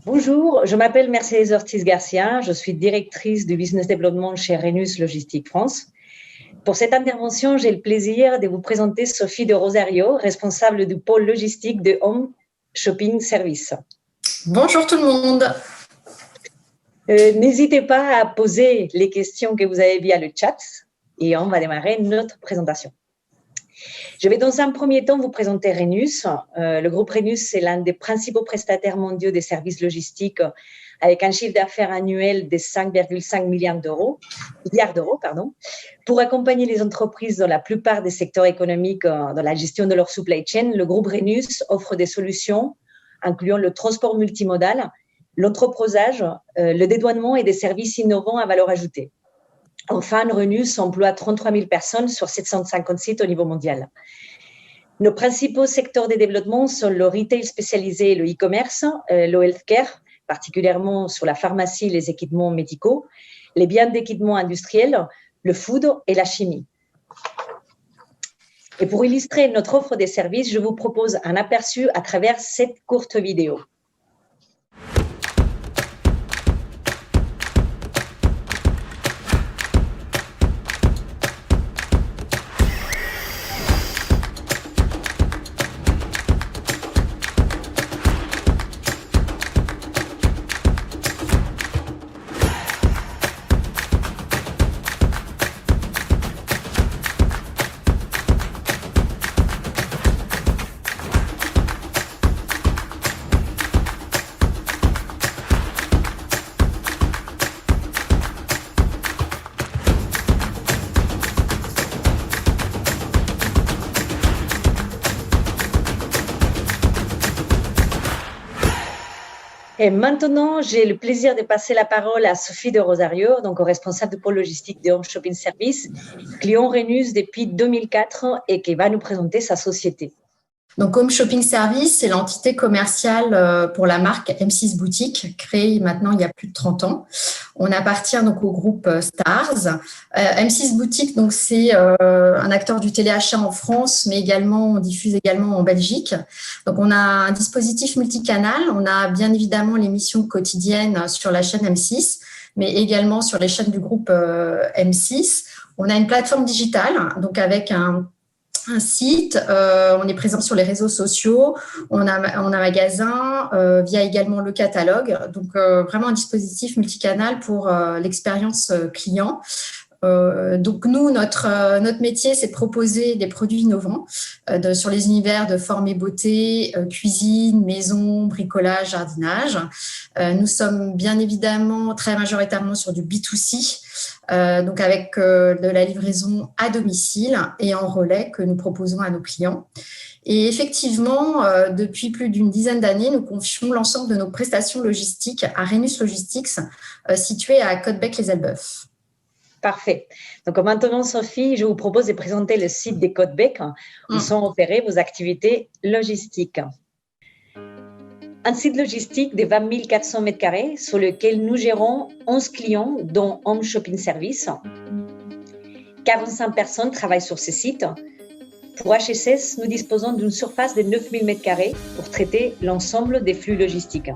Bonjour, je m'appelle Mercedes Ortiz-Garcia, je suis directrice du Business Development chez Rhenus Logistique France. Pour cette intervention, j'ai le plaisir de vous présenter Sophie de Rosario, responsable du pôle logistique de Home Shopping Service. Bonjour tout le monde. N'hésitez pas à poser les questions que vous avez via le chat et on va démarrer notre présentation. Je vais dans un premier temps vous présenter Rhenus. Le groupe Rhenus, c'est l'un des principaux prestataires mondiaux des services logistiques avec un chiffre d'affaires annuel de 5,5 milliards d'euros, Pour accompagner les entreprises dans la plupart des secteurs économiques dans la gestion de leur supply chain, le groupe Rhenus offre des solutions incluant le transport multimodal, l'entreposage, le dédouanement et des services innovants à valeur ajoutée. Enfin, Rhenus emploie 33 000 personnes sur 750 sites au niveau mondial. Nos principaux secteurs de développement sont le retail spécialisé et le e-commerce, le healthcare, particulièrement sur la pharmacie et les équipements médicaux, les biens d'équipement industriels, le food et la chimie. Et pour illustrer notre offre de services, je vous propose un aperçu à travers cette courte vidéo. Et maintenant, j'ai le plaisir de passer la parole à Sophie de Rosario, donc responsable du pôle logistique de Home Shopping Service, client Rhenus depuis 2004 et qui va nous présenter sa société. Donc, Home Shopping Service, c'est l'entité commerciale pour la marque M6 Boutique, créée maintenant il y a plus de 30 ans. On appartient donc au groupe Stars. M6 Boutique, donc c'est un acteur du téléachat en France, mais également on diffuse également en Belgique. Donc, on a un dispositif multicanal. On a bien évidemment l'émission quotidienne sur la chaîne M6, mais également sur les chaînes du groupe M6. On a une plateforme digitale, donc avec un site, on est présent sur les réseaux sociaux, on a un magasin, via également le catalogue, donc vraiment un dispositif multicanal pour l'expérience client. Donc nous, notre métier, c'est de proposer des produits innovants sur les univers de forme et beauté, cuisine, maison, bricolage, jardinage. Nous sommes bien évidemment très majoritairement sur du B2C, donc avec de la livraison à domicile et en relais que nous proposons à nos clients. Et effectivement, depuis plus d'une dizaine d'années, nous confions l'ensemble de nos prestations logistiques à Rhenus Logistics, situé à Côte-Bec-les-Elbeuf. Parfait. Donc maintenant, Sophie, je vous propose de présenter le site des Côte-Bec où sont opérées vos activités logistiques. Un site logistique de 20 400 m² sur lequel nous gérons 11 clients, dont Home Shopping Service. 45 personnes travaillent sur ce site. Pour HSS, nous disposons d'une surface de 9 000 m² pour traiter l'ensemble des flux logistiques.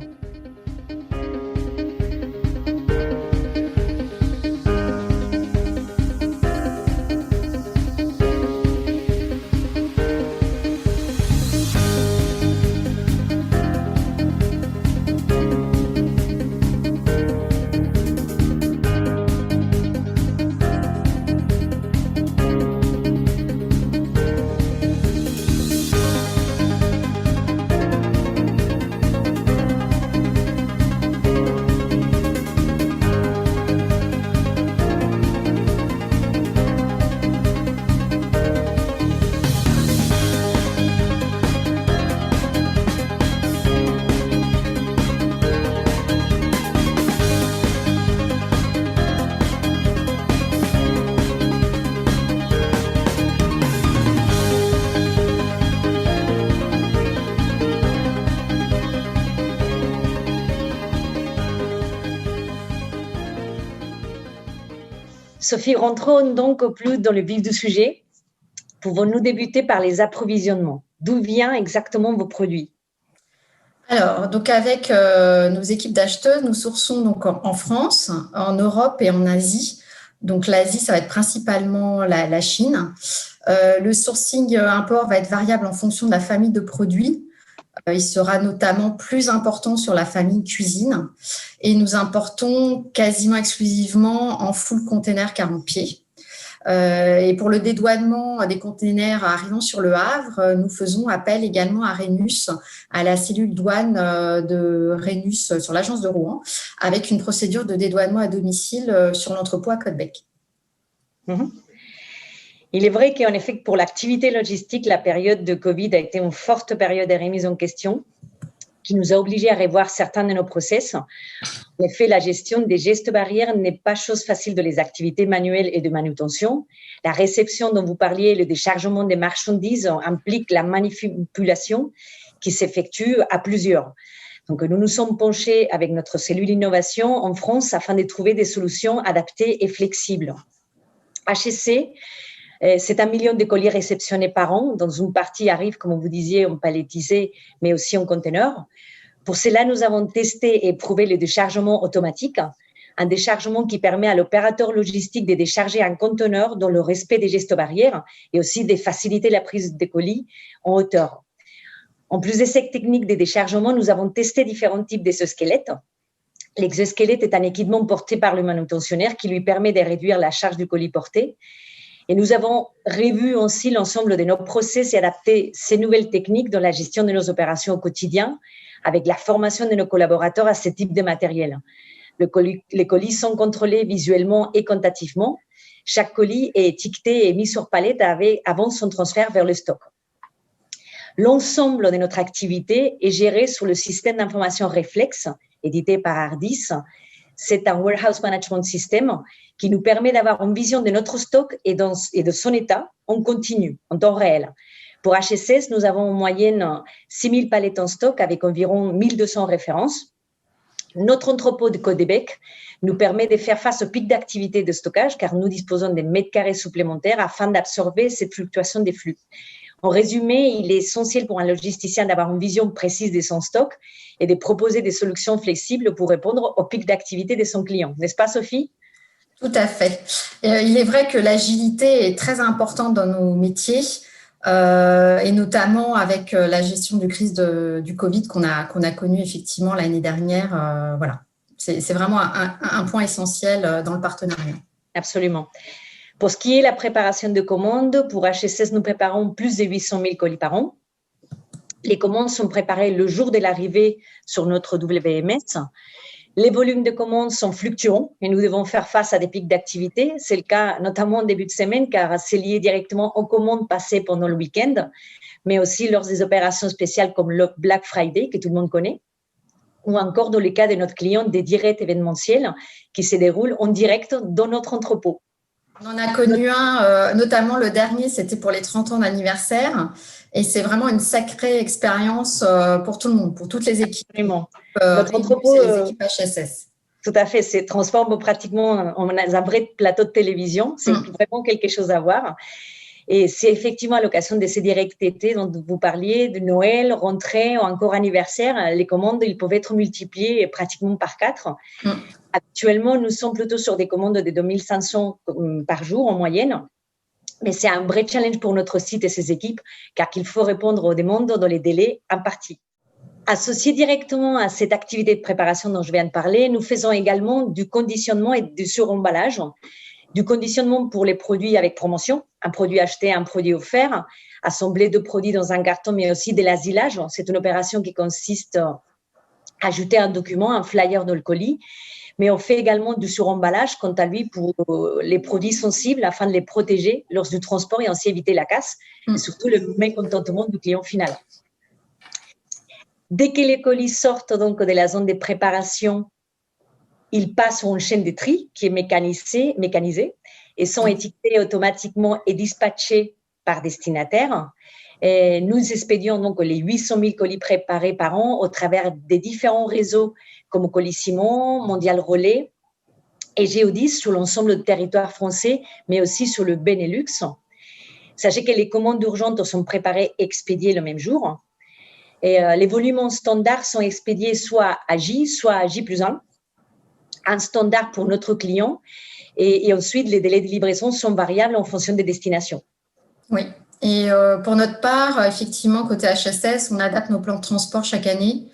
Sophie, rentrons donc au plus dans le vif du sujet. Pouvons-nous débuter par les approvisionnements? D'où viennent exactement vos produits? Alors, donc avec nos équipes d'acheteurs, nous sourçons donc en France, en Europe et en Asie. Donc l'Asie, ça va être principalement la Chine. Le sourcing import va être variable en fonction de la famille de produits. Il sera notamment plus important sur la famille cuisine. Et nous importons quasiment exclusivement en full container 40 pieds. Et pour le dédouanement des containers arrivant sur le Havre, nous faisons appel également à Rhenus, à la cellule douane de Rhenus sur l'agence de Rouen, avec une procédure de dédouanement à domicile sur l'entrepôt à Caudebec. Il est vrai qu'en effet, pour l'activité logistique, la période de Covid a été une forte période de remise en question qui nous a obligés à revoir certains de nos process. En effet, la gestion des gestes barrières n'est pas chose facile de les activités manuelles et de manutention. La réception dont vous parliez, le déchargement des marchandises implique la manipulation qui s'effectue à plusieurs. Donc, nous nous sommes penchés avec notre cellule innovation en France afin de trouver des solutions adaptées et flexibles. HSC, c'est 1 million de colis réceptionnés par an, dont une partie arrive, comme vous disiez, en palettisé, mais aussi en conteneur. Pour cela, nous avons testé et éprouvé le déchargement automatique, un déchargement qui permet à l'opérateur logistique de décharger un conteneur dans le respect des gestes barrières et aussi de faciliter la prise des colis en hauteur. En plus de cette technique de déchargement, nous avons testé différents types d'exosquelettes. L'exosquelette est un équipement porté par le manutentionnaire qui lui permet de réduire la charge du colis porté. Et nous avons revu aussi l'ensemble de nos process et adapté ces nouvelles techniques dans la gestion de nos opérations au quotidien avec la formation de nos collaborateurs à ce type de matériel. Les colis sont contrôlés visuellement et quantitativement. Chaque colis est étiqueté et mis sur palette avant son transfert vers le stock. L'ensemble de notre activité est géré sous le système d'information Reflex, édité par Ardis. C'est un warehouse management system qui nous permet d'avoir une vision de notre stock et de son état en continu, en temps réel. Pour HSS, nous avons en moyenne 6 000 palettes en stock avec environ 1 200 références. Notre entrepôt de Caudebec nous permet de faire face au pic d'activité de stockage car nous disposons de mètres carrés supplémentaires afin d'absorber cette fluctuation des flux. En résumé, il est essentiel pour un logisticien d'avoir une vision précise de son stock et de proposer des solutions flexibles pour répondre au pic d'activité de son client. N'est-ce pas, Sophie ? Tout à fait. Il est vrai que l'agilité est très importante dans nos métiers et notamment avec la gestion de crise du Covid qu'on a connue effectivement l'année dernière. Voilà, c'est vraiment un point essentiel dans le partenariat. Absolument. Pour ce qui est de la préparation de commandes, pour HSS, nous préparons plus de 800 000 colis par an. Les commandes sont préparées le jour de l'arrivée sur notre WMS. Les volumes de commandes sont fluctuants et nous devons faire face à des pics d'activité. C'est le cas notamment en début de semaine car c'est lié directement aux commandes passées pendant le week-end, mais aussi lors des opérations spéciales comme le Black Friday que tout le monde connaît, ou encore dans le cas de notre client des directs événementiels qui se déroulent en direct dans notre entrepôt. On en a connu un, notamment le dernier, c'était pour les 30 ans d'anniversaire. Et c'est vraiment une sacrée expérience pour tout le monde, pour toutes les équipes. Absolument. Notre entrepôt, les équipes HSS. Tout à fait, c'est transforme pratiquement en un vrai plateau de télévision. C'est vraiment quelque chose à voir. Et c'est effectivement à l'occasion de ces directs été dont vous parliez, de Noël, rentrée ou encore anniversaire, les commandes, ils peuvent être multipliées pratiquement par 4. Actuellement, nous sommes plutôt sur des commandes de 2500 par jour en moyenne. Mais c'est un vrai challenge pour notre site et ses équipes, car il faut répondre aux demandes dans les délais impartis. Associé directement à cette activité de préparation dont je viens de parler, nous faisons également du conditionnement et du suremballage. Du conditionnement pour les produits avec promotion, un produit acheté, un produit offert, assembler 2 produits dans un carton, mais aussi de l'asilage. C'est une opération qui consiste à ajouter un document, un flyer dans le colis. Mais on fait également du suremballage, quant à lui, pour les produits sensibles afin de les protéger lors du transport et ainsi éviter la casse, et surtout le mécontentement du client final. Dès que les colis sortent donc de la zone de préparation, ils passent sur une chaîne de tri qui est mécanisée et sont étiquetés automatiquement et dispatchés par destinataire. Et nous expédions donc les 800 000 colis préparés par an au travers des différents réseaux comme Colis-Simon, Mondial Relais et Géodis sur l'ensemble du territoire français, mais aussi sur le Benelux. Sachez que les commandes urgentes sont préparées et expédiées le même jour. Et les volumes en standard sont expédiés soit à J, soit à J+1, un standard pour notre client. Et ensuite, les délais de livraison sont variables en fonction des destinations. Oui. Et pour notre part, effectivement, côté HSS, on adapte nos plans de transport chaque année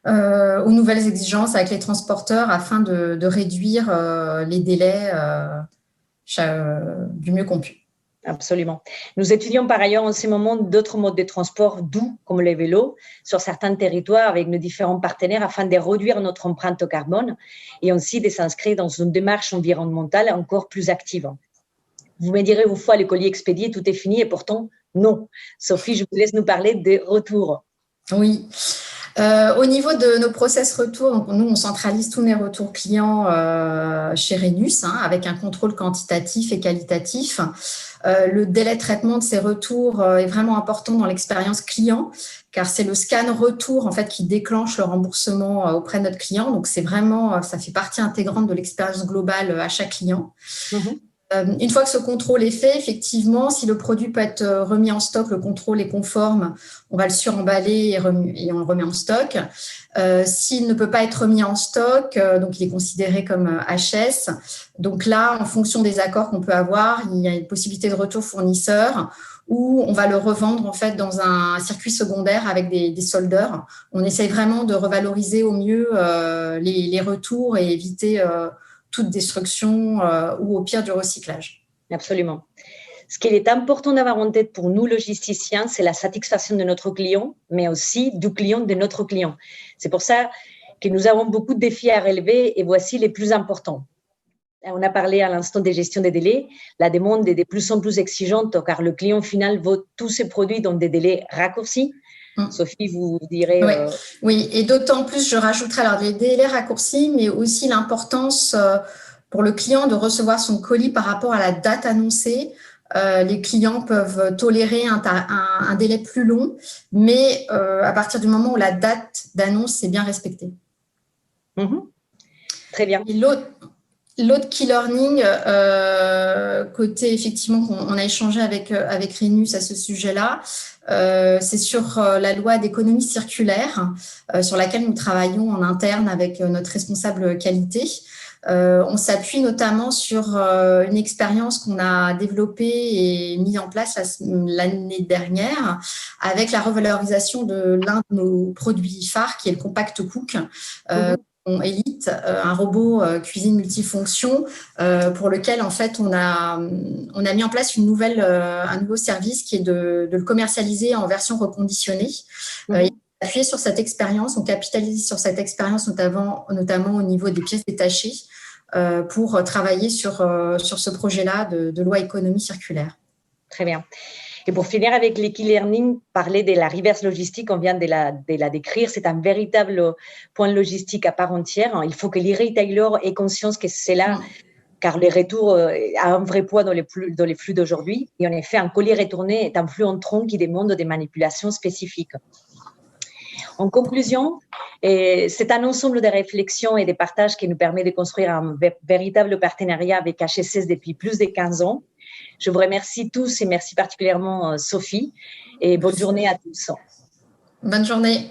aux nouvelles exigences avec les transporteurs afin de réduire les délais du mieux qu'on peut. Absolument. Nous étudions par ailleurs en ce moment d'autres modes de transport doux, comme les vélos, sur certains territoires avec nos différents partenaires afin de réduire notre empreinte au carbone et aussi de s'inscrire dans une démarche environnementale encore plus active. Vous me direz, une fois le colis expédié, tout est fini et pourtant, non. Sophie, je vous laisse nous parler des retours. Oui. Au niveau de nos process retour, donc nous, on centralise tous nos retours clients chez Rhenus avec un contrôle quantitatif et qualitatif. Le délai de traitement de ces retours est vraiment important dans l'expérience client car c'est le scan retour en fait qui déclenche le remboursement auprès de notre client. Donc, c'est vraiment, ça fait partie intégrante de l'expérience globale à chaque client. Une fois que ce contrôle est fait, effectivement, si le produit peut être remis en stock, le contrôle est conforme, on va le suremballer et on le remet en stock. S'il ne peut pas être remis en stock, donc il est considéré comme HS. Donc là, en fonction des accords qu'on peut avoir, il y a une possibilité de retour fournisseur où on va le revendre en fait dans un circuit secondaire avec des soldeurs. On essaye vraiment de revaloriser au mieux les retours et éviter toute destruction ou au pire du recyclage. Absolument. Ce qu'il est important d'avoir en tête pour nous, logisticiens, c'est la satisfaction de notre client, mais aussi du client de notre client. C'est pour ça que nous avons beaucoup de défis à relever et voici les plus importants. On a parlé à l'instant des gestions des délais. La demande est de plus en plus exigeante car le client final veut tous ses produits dans des délais raccourcis. Sophie, vous direz… Oui, et d'autant plus, je rajouterai alors les délais raccourcis, mais aussi l'importance pour le client de recevoir son colis par rapport à la date annoncée. Les clients peuvent tolérer un délai plus long, mais à partir du moment où la date d'annonce est bien respectée. Très bien. Et l'autre key learning, côté effectivement, on a échangé avec Rhenus à ce sujet-là, c'est sur la loi d'économie circulaire, sur laquelle nous travaillons en interne avec notre responsable qualité. On s'appuie notamment sur une expérience qu'on a développée et mise en place l'année dernière avec la revalorisation de l'un de nos produits phares, qui est le Compact Cook. Elite, un robot cuisine multifonction pour lequel en fait on a mis en place un nouveau service qui est de le commercialiser en version reconditionnée. Appuyer sur cette expérience, on capitalise sur cette expérience notamment au niveau des pièces détachées pour travailler sur ce projet-là de loi économie circulaire. Très bien. Et pour finir avec les key learning, parler de la reverse logistique, on vient de la décrire, c'est un véritable point logistique à part entière. Il faut que les retailers aient conscience que c'est là, car les retours ont un vrai poids dans les flux d'aujourd'hui. Et en effet, un colis retourné est un flux entrant qui demande des manipulations spécifiques. En conclusion, c'est un ensemble de réflexions et de partages qui nous permet de construire un véritable partenariat avec HSS depuis plus de 15 ans. Je vous remercie tous et merci particulièrement Sophie et bonne journée à tous. Bonne journée.